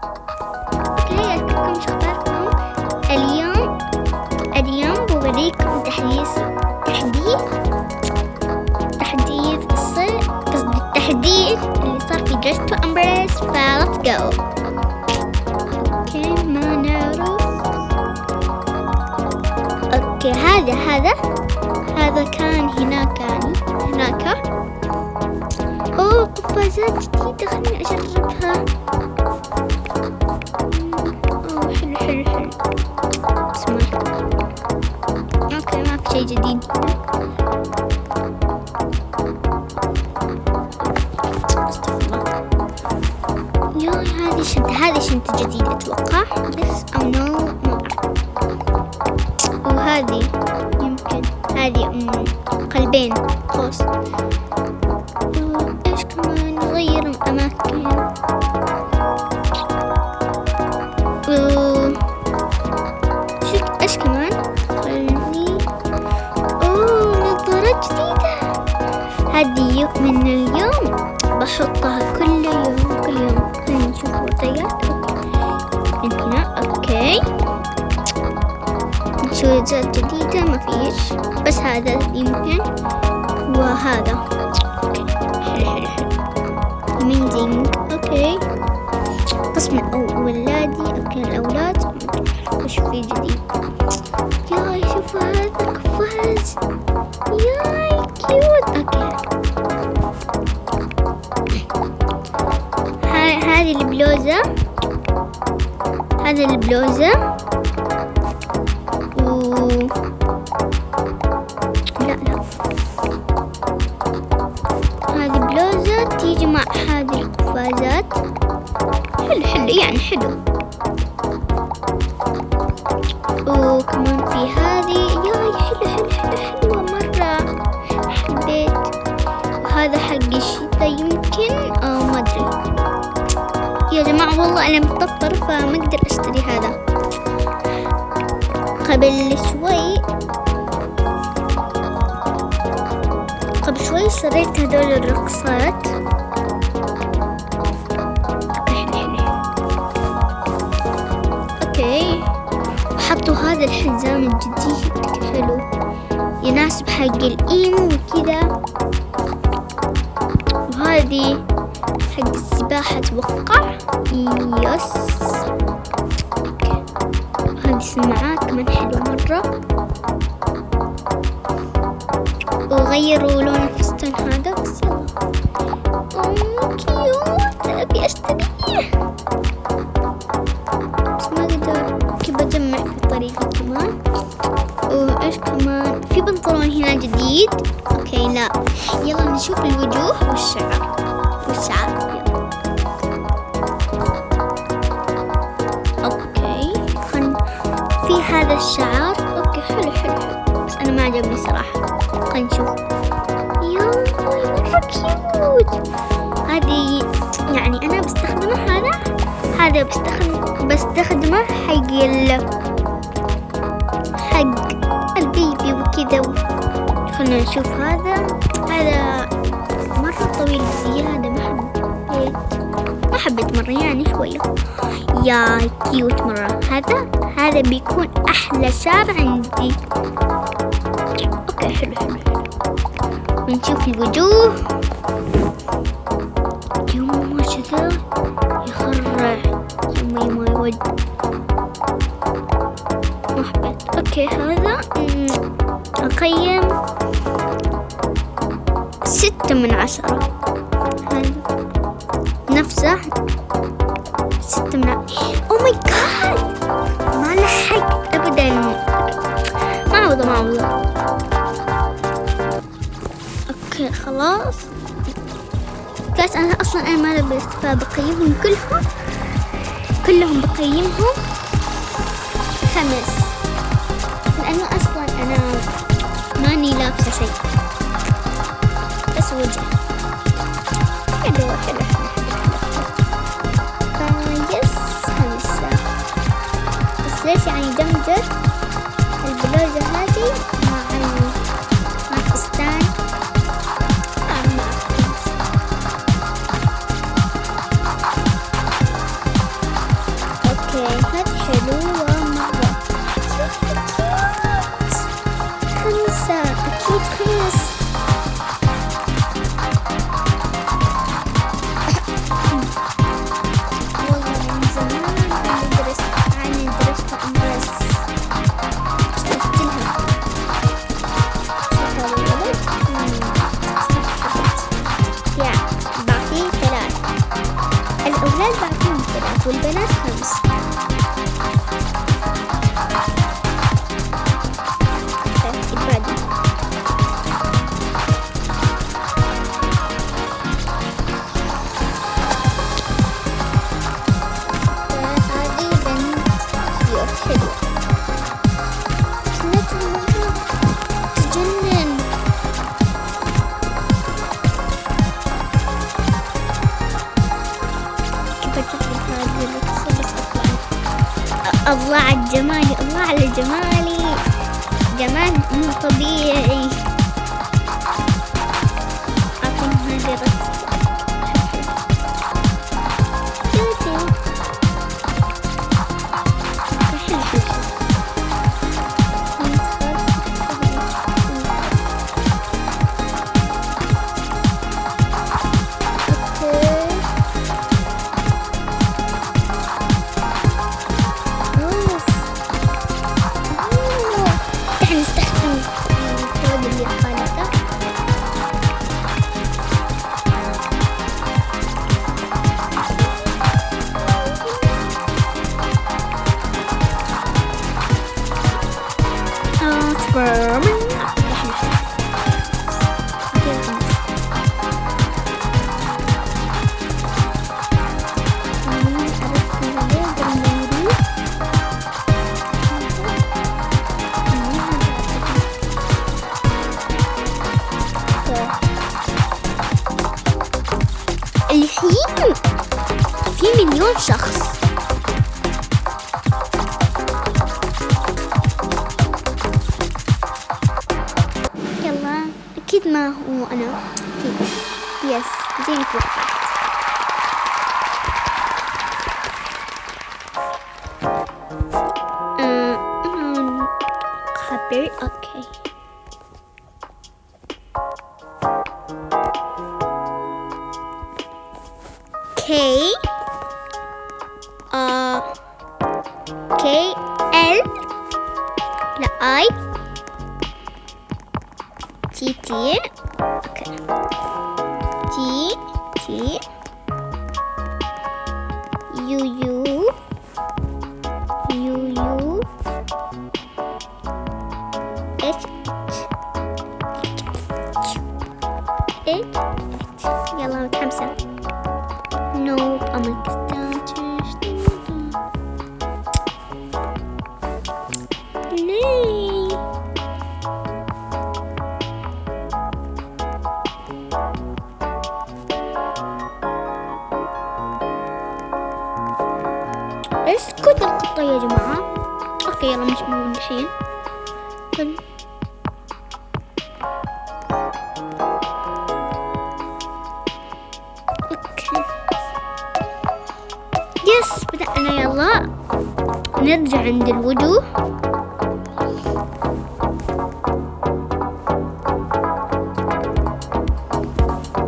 اوكي، أذكركم شو اخباركم. اليوم بوريكم تحديث الصيف، قصدي التحديث اللي صار في دريس تو امبريس. فلتس جو. اوكي، ما نعرف. اوكي، هذا كان هناك اوه، قفازات جديدة، خليني اجربها. اوه، حلو. اسمع، اوكي، ما في شيء جديد. هذه شنطة جديدة أتوقع. يس أو نو، ما بعرف. وهذه يمكن قلبين قوس. إيش كمان نغير الأماكن. إيش كمان خلني. نظارات جديدة. هذه من اليوم بحطها كل يوم. خلينا نشوف وضعيات. من هنا. اوكي، شوزات جديدة ما فيش، بس هذا يمكن. وهذا اوكي، حلو amazing. اوكي، قسم الأولادي. اوكي، الأولاد وش في جديد. ياي شوفوا هذا القفاز، ياي كيوت. اوكي، هذه البلوزة. لا هذه بلوزة تيجي مع هذه القفازات. حلو يعني حلو. وكمان في هذه، ياي حلوة مرة، حبيت. وهذا حق الشتا يمكن، أو ما أدري يا جماعة، والله أنا مضطر فما أقدر أشتري هذا. قبل شوي شريت هدول الرقصات. اوكي، وحطوا هذا الحزام الجديد حلو، يناسب حق الإيمو وكذا. وهذه حق السباحة أتوقع. يس. هذه السماعات كمان حلوة مرة. وغيروا لون الفستان هذا، بس يلا. كيوت، أبي أشتريه بس ما أقدر. كيف بجمع في طريقي كمان. وإيش كمان في بنطلون هنا جديد. أوكي، لا يلا نشوف الوجوه والشعر. يلا. أوكي، في هذا الشعر. أوكي، حلو بس أنا ما عجبني صراحة. خلينا نشوف. ياي مرة كيوت. هذه يعني أنا بستخدمه. هذا بستخدمه حق البيبي وكذا. خلينا نشوف. هذا مرة طويل زيادة، ما حبيت مرة، يعني شوية. يا كيوت مرة. هذا بيكون أحلى شعر عندي. اوكي، حلو. ونشوف الوجوه. يما كذا يخرع. يما يود، ما حبيت. اوكي، هذا أقيم 6/10. هذا نفسه 6/10. أوه ماي جاد، ما لحقت أبدا. معوضة. اوكي خلاص. بس أنا ما لبست، فبقيمهم كلهم بقيمهم 5، لأنه أصلا أنا ماني لابسة شيء، بس وجه حلو. يس 5. بس ليش يعني دمجر البلوزة هذه مع الفستان. اوكي هذه حلوة مرة. خمسة اكيد خمس. والله من زمان انا درست امراض. اشتقت لها. شوف هذا الولد. يا بعطيه 3. الأولاد بعطيهم 3 والبنات 5. بعدين هذه بنت حلوة. سنتها مرة تجنن. الله على جمالي، الله على جمالي، جمال مو طبيعي. أعطيني هذه الرقصة. الحين في 1,000,000 شخص. يلا أكيد ما هو أنا. أكيد يس زي ما توقعت. خبر أوكي. كي كي ال لا اي تي تي اوكي تي تي يو يو يو يو اتش اتش. يلا متحمسة. Nope, I'm like ليه؟ اسكت القطة يا جماعة. اوكي يلا مش مهم الحين. يس بدأنا. يلا نرجع عند الوجوه.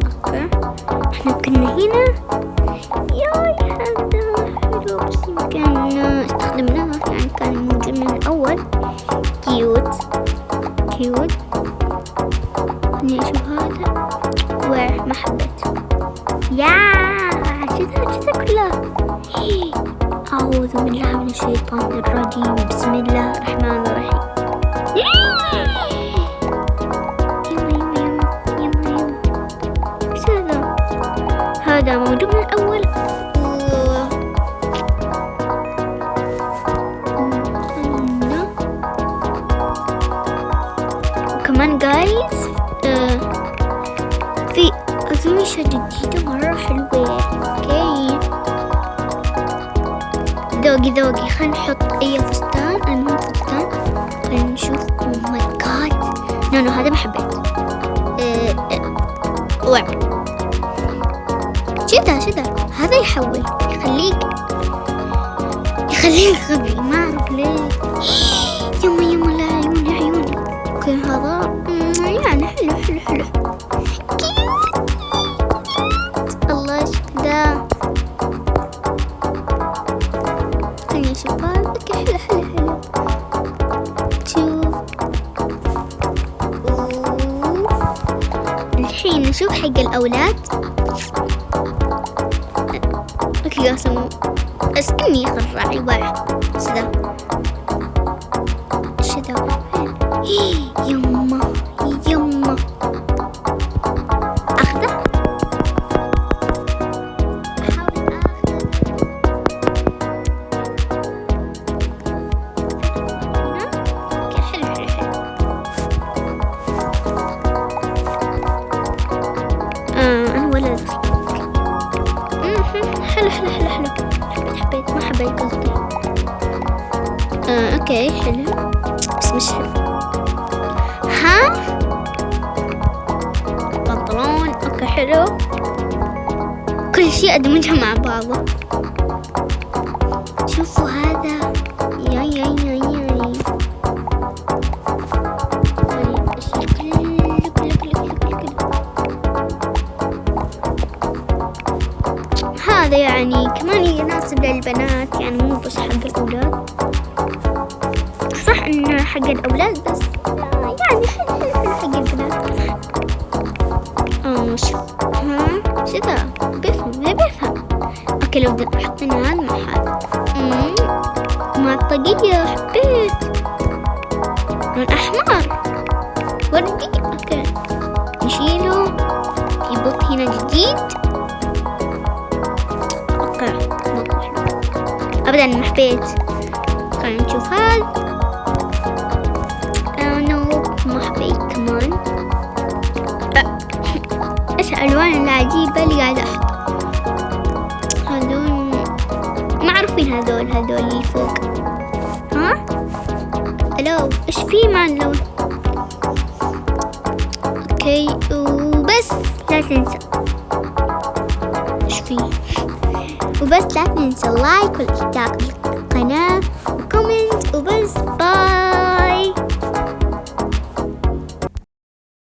اوكي احنا كنا هنا. ياي هذا حلو بس يمكن استخدمناه يعني كان موجود من الأول. كيوت كيوت. خليني اشوف هذا. وين ما حبيت. يا كذا كلها. أعوذ بالله من الشيطان الرجيم. بسم الله الرحمن الرحيم. يلا ايش هذا؟ هذا موجود من الأول. وكمان جايز في أغنية جديدة مرة حلوة. اوكي ذوقي خلينا نحط اي فستان. المهم فستان. خلينا نشوف. او ماي جاد نو هذا ما حبيت. كذا هذا يحول خليه غبي ما أعرف ليه. يما يما لا عيوني عيوني. اوكي هذا يعني حلو حلو حلو كيوت. الله ايش كذا. خليني اشوف هذا. اوكي حلو حلو حلو. شوف الحين نشوف حق الأولاد. اوكي قاسم بس كمي خرع يباع سدا شدا فين. يما يما اخذه. احاول اخذ هنا. اوكي حلو حلو حلو. انا ولد حلو حلو حلو حلو. حبيت ما حبيت قصدي. اوكي حلو بس مش حلو. ها بنطلون. اوكي حلو. كل شيء ادمجها مع بعضه. شوفوا هذا. يا يا يا يا هذا يعني كمان يناسب للبنات يعني مو بس حق الأولاد. صح إنه حق الأولاد بس يعني حلو حلو حلو حق البنات. شوف ها شو ذا بيفهم لا بيفهم. أوكي لو حطينا هذا مع هذا مع الطاقية. حبيت لون أحمر وردي. أوكي نشيله يبط هنا جديد. ابدا ما حبيت. خلينا نشوف هذا. نو ما حبيت كمان. ايش الالوان العجيبه اللي قاعده احط. هذول معروفين. هذول اللي فوق. ها الو ايش في مع اللون. اوكي وبس لا تنسى ايش فيه. وبس لا تنسى اللايك والاشتراك بالقناة وكومنت وبس باي.